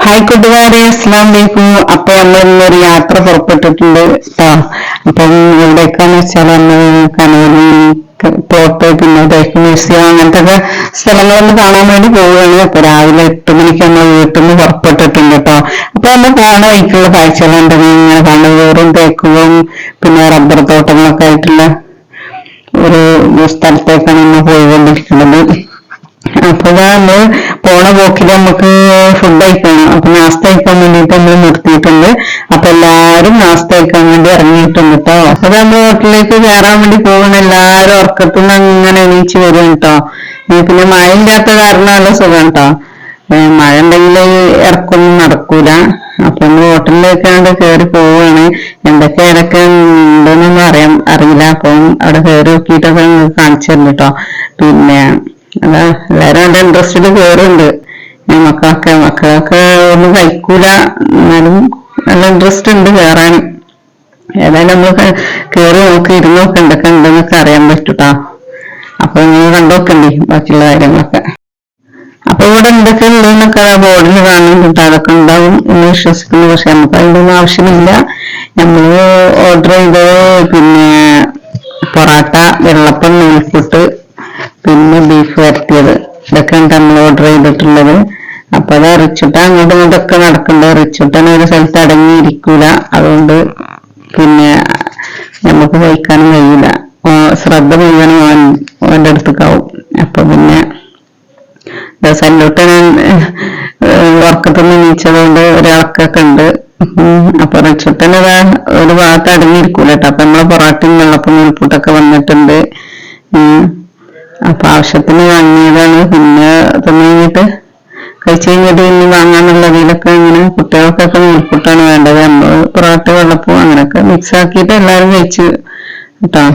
Hi കൂട്ടുകാരെ, അസ്സലാമു അലൈക്കും. അപ്പൊ നമ്മൾ ഇന്നൊരു യാത്ര പുറപ്പെട്ടിട്ടുണ്ട് കേട്ടോ. അപ്പം എവിടേക്കാന്ന് വെച്ചാൽ നമ്മൾ കനോലി തോട്ട്, പിന്നെ തേക്ക് മ്യൂസിയം, അങ്ങനത്തെ ഒക്കെ സ്ഥലങ്ങളൊന്ന് കാണാൻ വേണ്ടി പോവുകയാണ്. അപ്പൊ രാവിലെ 8 മണിക്ക് നമ്മൾ വീട്ടിൽ നിന്ന് പുറപ്പെട്ടിട്ടുണ്ട് കേട്ടോ. അപ്പൊ നമ്മൾ പോണ വഴിക്കുള്ള കാഴ്ചകളുണ്ടെങ്കിൽ ഇങ്ങനെ കണ്ണു വേറും തേക്കുകളും പിന്നെ റബ്ബർ തോട്ടങ്ങളൊക്കെ ആയിട്ടുള്ള ഒരു സ്ഥലത്തേക്കാണ് നമ്മൾ പോയിക്കൊണ്ടിരിക്കുന്നത്. അപ്പൊ നമ്മള് പോണ പോക്കില് നമുക്ക് ഫുഡ് കഴിക്കണം. അപ്പൊ നാസ്ത കഴിക്കാൻ വേണ്ടിട്ട് നമ്മൾ നിർത്തിയിട്ടുണ്ട്. അപ്പൊ എല്ലാരും നാസ്ത കഴിക്കാൻ വേണ്ടി ഇറങ്ങിയിട്ടുണ്ട് കേട്ടോ. അപ്പൊ നമ്മൾ ഹോട്ടലിലേക്ക് കയറാൻ വേണ്ടി പോകണ എല്ലാരും ഉറക്കത്തുനിന്ന് അങ്ങനെ എണീച്ച് വരും കേട്ടോ. പിന്നെ മഴ ഇല്ലാത്ത കാരണം നല്ല സുഖം കേട്ടോ. മഴ ഉണ്ടെങ്കിൽ ഇറക്കൊന്നും നടക്കൂല. അപ്പൊ നമ്മൾ ഹോട്ടലിലേക്കാണ്ട് കയറി പോവുകയാണ്. എന്തൊക്കെ ഇടയ്ക്ക് ഉണ്ടെന്നൊന്നും അറിയില്ല. അപ്പം അവിടെ കയറി നോക്കിയിട്ടൊക്കെ കാണിച്ചു തരുന്നു കേട്ടോ. പിന്നെ അതാ എല്ലാരും നല്ല ഇൻട്രസ്റ്റഡ് കയറുണ്ട്. മക്കളൊക്കെ ഒന്നും കഴിക്കൂല, എന്നാലും നല്ല ഇൻട്രസ്റ്റ് ഉണ്ട് കയറാൻ. ഏതായാലും നമ്മൾ കയറി നോക്കി ഇരുന്നൊക്കെ എന്തൊക്കെ ഉണ്ടെന്നൊക്കെ അറിയാൻ പറ്റൂട്ടോ. അപ്പൊ നിങ്ങൾ കണ്ടോക്കണ്ടേ ബാക്കിയുള്ള കാര്യങ്ങളൊക്കെ. അപ്പൊ ഇവിടെ എന്തൊക്കെ ഉള്ളതെന്നൊക്കെ ബോർഡിൽ കാണുന്നുണ്ട്. അതൊക്കെ ഉണ്ടാവും എന്ന് വിശ്വസിക്കുന്നു. പക്ഷെ നമുക്ക് അതിൻ്റെ ഒന്നും ആവശ്യമില്ല. നമ്മള് ഓർഡർ ചെയ്തത് പിന്നെ പൊറാട്ട, വെള്ളപ്പം, നൂൽപുട്ട്, പിന്നെ ബീഫ് വരട്ടിയത്, ഇതൊക്കെയാണ് നമ്മൾ ഓർഡർ ചെയ്തിട്ടുള്ളത്. അപ്പൊ അത് റിച്ചുട്ട അങ്ങോട്ടും ഇങ്ങോട്ടൊക്കെ നടക്കണ്ടേ. റിച്ചുട്ടന് ഒരു സ്ഥലത്ത് അടങ്ങിയിരിക്കൂല. അതുകൊണ്ട് പിന്നെ നമുക്ക് കഴിക്കാനും കഴിയില്ല. ശ്രദ്ധ മുഴുവനും അവന്റെ അടുത്തേക്കാവും. അപ്പൊ പിന്നെ സല്ലോട്ടൻ ഉറക്കത്തുനിന്ന് നീച്ചതുകൊണ്ട് ഒരാൾക്കൊക്കെ ഉണ്ട്. അപ്പൊ റിച്ചുട്ടന് ഒരു ഭാഗത്ത് അടങ്ങിയിരിക്കൂല കേട്ടോ. അപ്പൊ നമ്മളെ പൊറാട്ടയും വെള്ളപ്പം നൂൽപുട്ടൊക്കെ വന്നിട്ടുണ്ട്. അപ്പൊ ആവശ്യത്തിന് വാങ്ങിയതാണ്. പിന്നെ കഴിഞ്ഞിട്ട് കഴിച്ചു കഴിഞ്ഞിട്ട് ഇനി വാങ്ങാന്നുള്ളതിലൊക്കെ ഇങ്ങനെ കുട്ടികൾക്കൊക്കെ നൂൽപുട്ടാണ് വേണ്ടത്. നമ്മള് പൊറാട്ട, വെള്ളപ്പവും അങ്ങനെയൊക്കെ മിക്സ് ആക്കിയിട്ട് എല്ലാവരും കഴിച്ചു കേട്ടോ.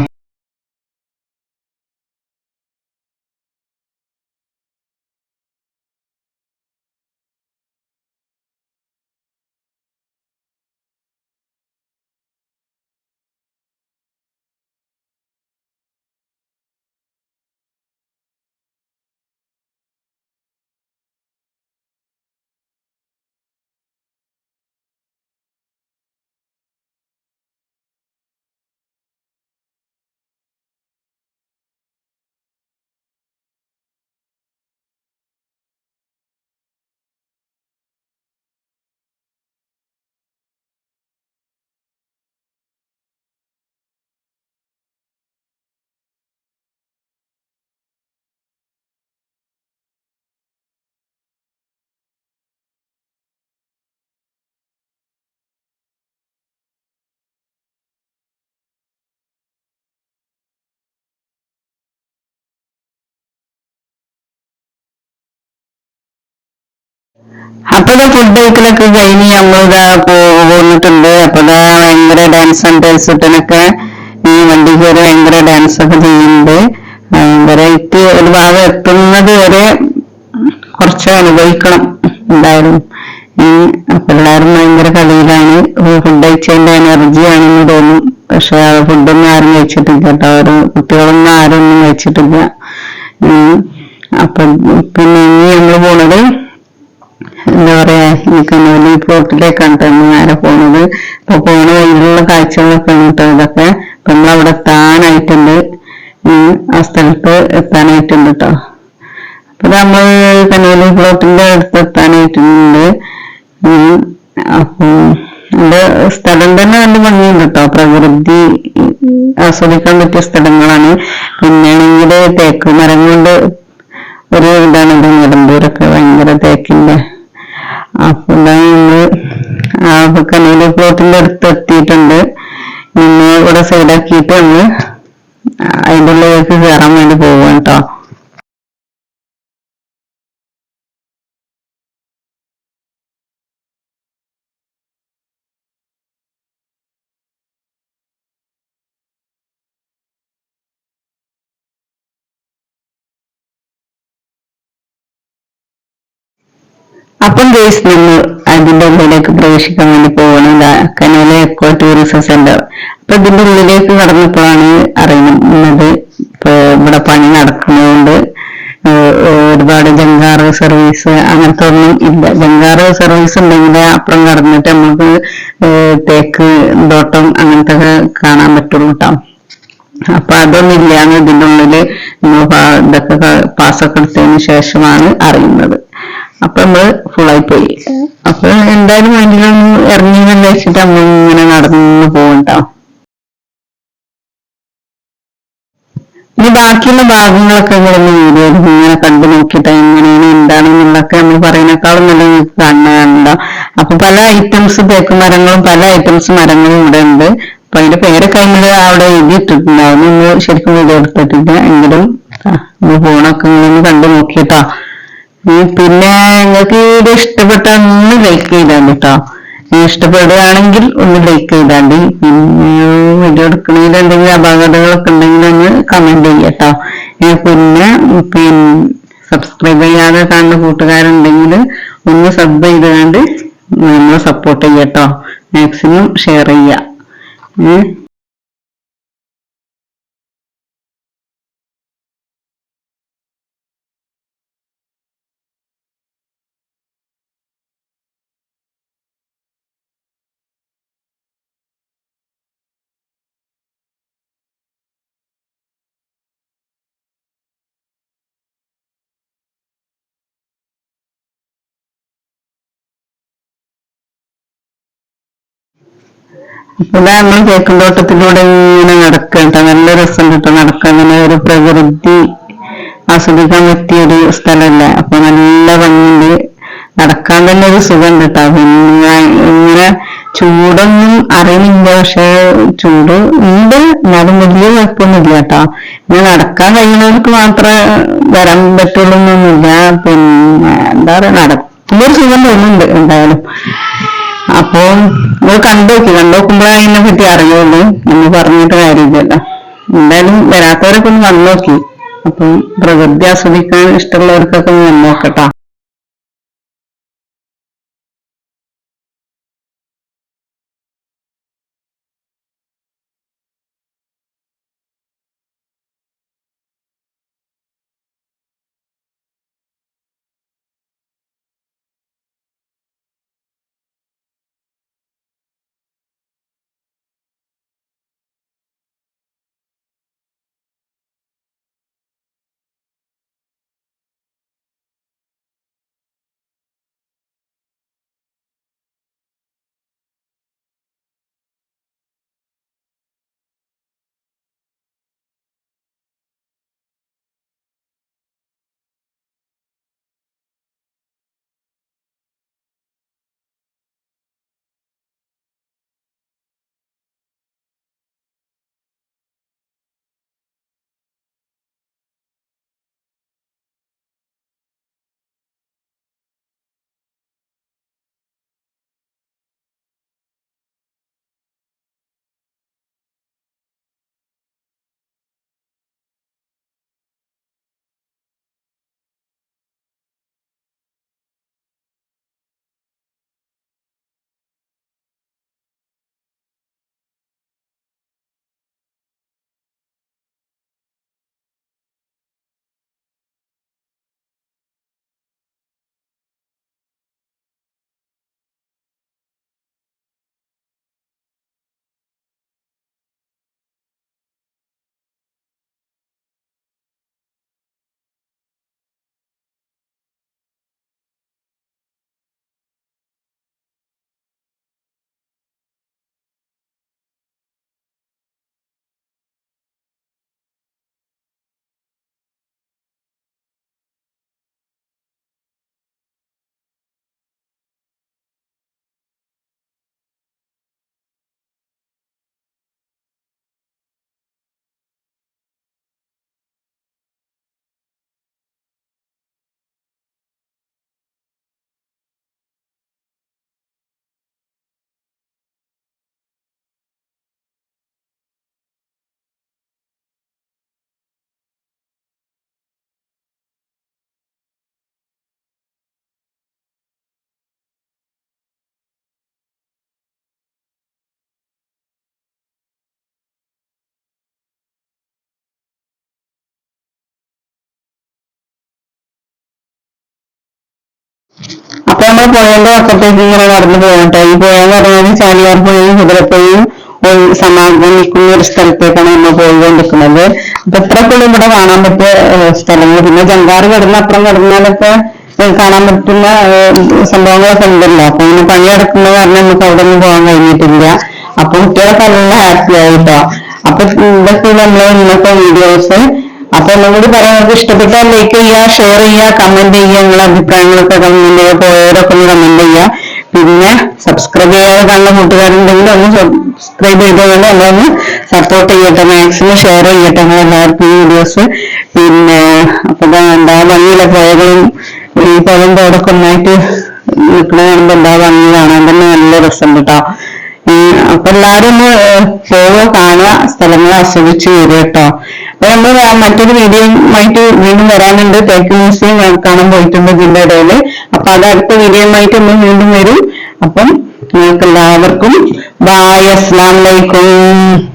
അപ്പൊ ഫുഡ് കഴിക്കലൊക്കെ കഴിഞ്ഞ് നമ്മളിതാ പോന്നിട്ടുണ്ട്. അപ്പൊ ഇതാ ഭയങ്കര ഡാൻസ് ആൻഡ് ഡാൻസിട്ടനൊക്കെ ഈ വണ്ടി കയറി ഭയങ്കര ഡാൻസ് ഒക്കെ ചെയ്യുന്നുണ്ട്. ഭയങ്കരമായിട്ട് ഒരു ഭാഗം എത്തുന്നത് വരെ കുറച്ച് അനുഭവിക്കണം എന്തായാലും. അപ്പൊ എല്ലാവരും ഭയങ്കര കളിയിലാണ്. ഫുഡ് കഴിച്ചതിന്റെ എനർജി ആണെന്ന് തോന്നും. പക്ഷെ ഫുഡൊന്നും ആരും കഴിച്ചിട്ടില്ല കേട്ടോ. ഒരു കുട്ടികളൊന്നും ആരും ഒന്നും കഴിച്ചിട്ടില്ല. അപ്പൊ പിന്നെ ഇനി നമ്മള് പോണത് എന്താ പറയാ, ഈ കനോലി പ്ലോട്ടിലേക്കാണ് തന്നെ നേരെ പോണത്. അപ്പൊ പോണ വഴിയിലുള്ള കാഴ്ചകളൊക്കെ കേട്ടോ ഇതൊക്കെ. അപ്പൊ നമ്മളവിടെ എത്താനായിട്ടുണ്ട്. ആ സ്ഥലത്ത് എത്താനായിട്ടുണ്ട് കേട്ടോ. അപ്പൊ നമ്മൾ കനോലി പ്ലോട്ടിന്റെ അടുത്ത് എത്താനായിട്ടുണ്ട്. അപ്പൊ നമ്മുടെ സ്ഥലം തന്നെ നല്ല ഭംഗിയുണ്ട് കേട്ടോ. പ്രകൃതി ആസ്വദിക്കാൻ പറ്റിയ സ്ഥലങ്ങളാണ്. പിന്നെയാണെങ്കിൽ തേക്ക് മരം കൊണ്ട് ഒരു ഇതാണ് ഇത്. നിലമ്പൂരൊക്കെ ഭയങ്കര തേക്കിന്റെ. അപ്പൊ നമ്മള് കനോലി പ്ലോട്ടിന്റെ അടുത്ത് എത്തിയിട്ടുണ്ട്. പിന്നെ ഇവിടെ സൈഡാക്കിയിട്ട് നമ്മള് അതിൻ്റെ ഉള്ളിലേക്ക് കയറാൻ വേണ്ടി പോവാണ് കേട്ടോ. അപ്പം ഗൈസ് നമ്മൾ അതിന്റെ ഉള്ളിലേക്ക് പ്രവേശിക്കാൻ വേണ്ടി പോകണം. Canoli eco tourism centre. അപ്പൊ ഇതിന്റെ ഉള്ളിലേക്ക് കടന്നപ്പോഴാണ് അറിയുന്നത് ഇപ്പൊ ഇവിടെ പണി നടക്കുന്നതുകൊണ്ട് ഒരുപാട് ജങ്കാറ് സർവീസ് അങ്ങനത്തെ ഒന്നും ഇല്ല. ജങ്കാറ് സർവീസ് ഉണ്ടെങ്കിൽ അപ്പുറം കടന്നിട്ട് നമുക്ക് തേക്ക് തോട്ടം അങ്ങനത്തെ കാണാൻ പറ്റുള്ളൂ കേട്ടോ. അപ്പൊ അതൊന്നും ഇല്ലാന്ന് ഇതിൻ്റെ ഉള്ളില് ഇതൊക്കെ പാസ്സൊക്കെ എടുത്തതിന് ശേഷമാണ് അറിയുന്നത്. അപ്പൊ നമ്മള് ഫുള്ളായി പോയി. അപ്പൊ എന്തായാലും അതിലൊന്ന് ഇറങ്ങിയെന്ന് വെച്ചിട്ട് നമ്മൾ ഇങ്ങനെ നടന്നു പോകട്ടോ. ഇനി ബാക്കിയുള്ള ഭാഗങ്ങളൊക്കെ ഇങ്ങനെ വീഡിയോയിൽ ഇങ്ങനെ കണ്ടു നോക്കിയിട്ട് എങ്ങനെയാണ് എന്താണെന്നുള്ളതൊക്കെ നമ്മൾ പറയുന്നേക്കാളും നല്ല കാണുന്നുണ്ടോ. അപ്പൊ പല ഐറ്റംസ് തേക്ക് മരങ്ങളും പല ഐറ്റംസ് മരങ്ങളും ഇവിടെ ഉണ്ട്. അപ്പൊ അതിന്റെ പേരൊക്കെ നമ്മൾ അവിടെ എഴുതിയിട്ടിട്ടുണ്ടാവും. നമ്മൾ ശരിക്കും വീഡിയോ എടുത്തിട്ടില്ല എങ്കിലും ഫോണൊക്കെ ഇങ്ങനെ കണ്ടു നോക്കിയിട്ടോ. പിന്നെ നിങ്ങൾക്ക് വീഡിയോ ഇഷ്ടപ്പെട്ട ഒന്ന് ലൈക്ക് ചെയ്താൽ കേട്ടോ. ഇഷ്ടപ്പെടുകയാണെങ്കിൽ ഒന്ന് ലൈക്ക് ചെയ്താണ്ടി. പിന്നെ വീഡിയോ എടുക്കണതിൽ എന്തെങ്കിലും അപാകതകളൊക്കെ ഉണ്ടെങ്കിൽ ഒന്ന് കമന്റ് ചെയ്യട്ടോ. പിന്നെ സബ്സ്ക്രൈബ് ചെയ്യാതെ കാണുന്ന കൂട്ടുകാരുണ്ടെങ്കിൽ ഒന്ന് സബ് ചെയ്തുകൊണ്ട് നമ്മളെ സപ്പോർട്ട് ചെയ്യട്ടോ. മാക്സിമം ഷെയർ ചെയ്യാം. ഇതാ നമ്മൾ തേക്കുംതോട്ടത്തിലൂടെ ഇങ്ങനെ നടക്കട്ടോ. നല്ല രസം കിട്ടോ നടക്കാൻ. അങ്ങനെ ഒരു പ്രകൃതി ആസ്വദിക്കാൻ പറ്റിയ ഒരു സ്ഥലമല്ലേ. അപ്പൊ നല്ല ഭംഗിയുണ്ട്. നടക്കാൻ തന്നെ ഒരു സുഖം കിട്ടാ. പിന്നെ ഇങ്ങനെ ചൂടൊന്നും അറിയുന്നില്ല. പക്ഷെ ചൂട് ഉണ്ട്, എന്നാലും വലിയ കുഴപ്പമൊന്നുമില്ല കേട്ടോ. ഇങ്ങനെ നടക്കാൻ കഴിയുന്നവർക്ക് മാത്രമേ വരാൻ പറ്റുള്ളൂ എന്നൊന്നുമില്ല. പിന്നെ എന്താ പറയാ, നടക്കുമ്പോ ഒരു സുഖം തോന്നുന്നുണ്ട് എന്തായാലും. അപ്പൊ നിങ്ങൾ കണ്ടുനോക്കുമ്പോഴേ അതിനെ പറ്റി അറിയുള്ളൂ. നമ്മൾ പറഞ്ഞിട്ട് കാര്യമില്ലല്ലോ. എന്തായാലും വരാത്തവരൊക്കെ ഒന്ന് വന്നു നോക്കി. അപ്പം പ്രകൃതി ആസ്വദിക്കാൻ ഇഷ്ടമുള്ളവർക്കൊക്കെ ഒന്ന് വന്നു നോക്കട്ടോ. നമ്മൾ പുഴയുടെ പക്കത്തേക്ക് ഇങ്ങനെ നടന്നു പോകട്ടെ. ഈ പുഴ എന്ന് പറയുന്നത് ചാലിയാർ പുഴയും കുതിരപ്പുഴയും സമാഗമിക്കുന്ന ഒരു സ്ഥലത്തേക്കാണ് നമ്മൾ പോയിക്കൊണ്ടിരിക്കുന്നത്. അപ്പൊ ഇത്രക്കുള്ള ഇവിടെ കാണാൻ പറ്റിയ സ്ഥലങ്ങൾ. പിന്നെ ജങ്കാറ് കിടന്ന് അപ്പുറം കിടന്നാലൊക്കെ കാണാൻ പറ്റുന്ന സംഭവങ്ങളൊക്കെ ഉണ്ടല്ലോ. അപ്പൊ ഇങ്ങനെ പണിയെടുക്കുന്ന കാരണം നമുക്ക് അവിടെ ഒന്നും പോകാൻ കഴിഞ്ഞിട്ടില്ല. അപ്പൊ കുട്ടികളൊക്കെ നല്ല ഹാപ്പി ആയിട്ടോ. അപ്പൊ ഇതൊക്കെ നമ്മളെ ഇന്നത്തെ വീഡിയോസ്. അപ്പൊ ഒന്നുകൂടി പറയാൻ, നിങ്ങൾക്ക് ഇഷ്ടപ്പെട്ടാൽ ലൈക്ക് ചെയ്യുക, ഷെയർ ചെയ്യുക, കമന്റ് ചെയ്യുക, നിങ്ങളുടെ അഭിപ്രായങ്ങളൊക്കെ കമന്റ് ചെയ്യുക, പോയവരൊക്കെ ഒന്ന് കമന്റ് ചെയ്യുക. പിന്നെ സബ്സ്ക്രൈബ് ചെയ്യാതെ കാണുന്ന കൂട്ടുകാരുണ്ടെങ്കിൽ ഒന്ന് സബ്സ്ക്രൈബ് ചെയ്തുകൊണ്ട് നമ്മളൊന്ന് സപ്പോർട്ട് ചെയ്യട്ടെ, മാക്സിമം ഷെയർ ചെയ്യട്ടെ നിങ്ങൾ എല്ലാവർക്കും ഈ വീഡിയോസ്. പിന്നെ അപ്പൊ എന്താ ഭംഗിയിലെ പുഴകളും ഈ പുഴം തോടൊക്കെ ഒന്നായിട്ട് നിൽക്കണ കാണുമ്പോ എന്താ ഭംഗി കാണാൻ തന്നെ നല്ല രസം കേട്ടോ. അപ്പൊ എല്ലാരും ഒന്ന് പോവുക, കാണുക, സ്ഥലങ്ങൾ ആസ്വദിച്ച് വരിക കേട്ടോ. അപ്പൊ നമ്മൾ മറ്റൊരു വീഡിയോയുമായിട്ട് വീണ്ടും വരാനുണ്ട്. തേക്ക് മ്യൂസിയം കാണാൻ പോയിട്ടുണ്ട് ഇതിന്റെ ഇടയില്. അപ്പൊ അത് അടുത്ത വീഡിയോയുമായിട്ട് നമ്മൾ വീണ്ടും വരും. അപ്പം നിങ്ങൾക്ക് എല്ലാവർക്കും ബായ്, അസ്സലാമു അലൈക്കും.